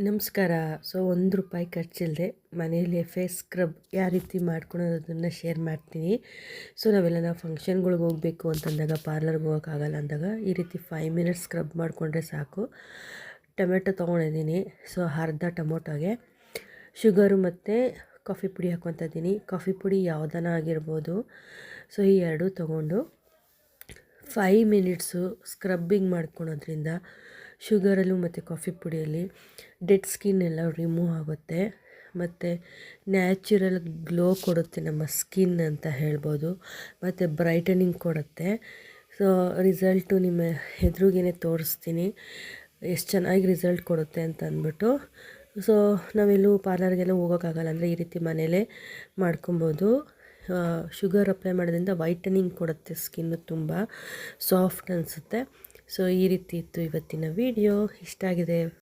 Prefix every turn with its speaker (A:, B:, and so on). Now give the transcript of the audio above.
A: ನಮಸ್ಕಾರ. ಸೊ ₹1 ಖರ್ಚಿಲ್ಲದೆ ಮನೆಯಲ್ಲೇ ಫೇಸ್ ಸ್ಕ್ರಬ್ ಯಾವ ರೀತಿ ಮಾಡ್ಕೊಳೋದನ್ನು ಶೇರ್ ಮಾಡ್ತೀನಿ. ಸೊ ನಾವೆಲ್ಲ ಫಂಕ್ಷನ್ಗಳಿಗೆ ಹೋಗಬೇಕು ಅಂತಂದಾಗ, ಪಾರ್ಲರ್ಗೆ ಹೋಗೋಕ್ಕಾಗಲ್ಲ ಅಂದಾಗ ಈ ರೀತಿ 5 ಮಿನಿಟ್ಸ್ ಸ್ಕ್ರಬ್ ಮಾಡಿಕೊಂಡ್ರೆ ಸಾಕು. ಟೊಮೆಟೊ ತೊಗೊಂಡಿದ್ದೀನಿ. ಸೊ ಅರ್ಧ ಟೊಮೊಟೊಗೆ ಶುಗರು ಮತ್ತು ಕಾಫಿ ಪುಡಿ ಹಾಕ್ಕೊತಾ ಇದ್ದೀನಿ. ಕಾಫಿ ಪುಡಿ ಯಾವುದನ ಆಗಿರ್ಬೋದು. ಸೊ ಈ ಎರಡೂ ತೊಗೊಂಡು 5 ಮಿನಿಟ್ಸು ಸ್ಕ್ರಬ್ಬಿಂಗ್ ಮಾಡ್ಕೊಳೋದ್ರಿಂದ ಶುಗರಲ್ಲೂ ಮತ್ತು ಕಾಫಿ ಪುಡಿಯಲ್ಲಿ ಡೆಡ್ ಸ್ಕಿನ್ ಎಲ್ಲ ರಿಮೂವ್ ಆಗುತ್ತೆ ಮತ್ತು ನ್ಯಾಚುರಲ್ ಗ್ಲೋ ಕೊಡುತ್ತೆ ನಮ್ಮ ಸ್ಕಿನ್ ಅಂತ ಹೇಳ್ಬೋದು. ಮತ್ತು ಬ್ರೈಟನಿಂಗ್ ಕೊಡುತ್ತೆ. ಸೊ ರಿಸಲ್ಟು ನಿಮ್ಮ ಎದುರಿಗೇ ತೋರಿಸ್ತೀನಿ ಎಷ್ಟು ಚೆನ್ನಾಗಿ ರಿಸಲ್ಟ್ ಕೊಡುತ್ತೆ ಅಂತ ಅಂದ್ಬಿಟ್ಟು. ಸೊ ನಾವೆಲ್ಲೂ ಪಾರ್ಲರ್ಗೆಲ್ಲ ಹೋಗೋಕ್ಕಾಗಲ್ಲ ಅಂದರೆ ಈ ರೀತಿ ಮನೇಲೇ ಮಾಡ್ಕೊಬೋದು. ಶುಗರ್ ಅಪ್ಲೈ ಮಾಡೋದ್ರಿಂದ ವೈಟನಿಂಗ್ ಕೊಡುತ್ತೆ, ಸ್ಕಿನ್ನು ತುಂಬ ಸಾಫ್ಟ್ ಅನಿಸುತ್ತೆ. ಸೊ ಈ ರೀತಿ ಇತ್ತು ಇವತ್ತಿನ ವಿಡಿಯೋ. ಇಷ್ಟ ಆಗಿದೆ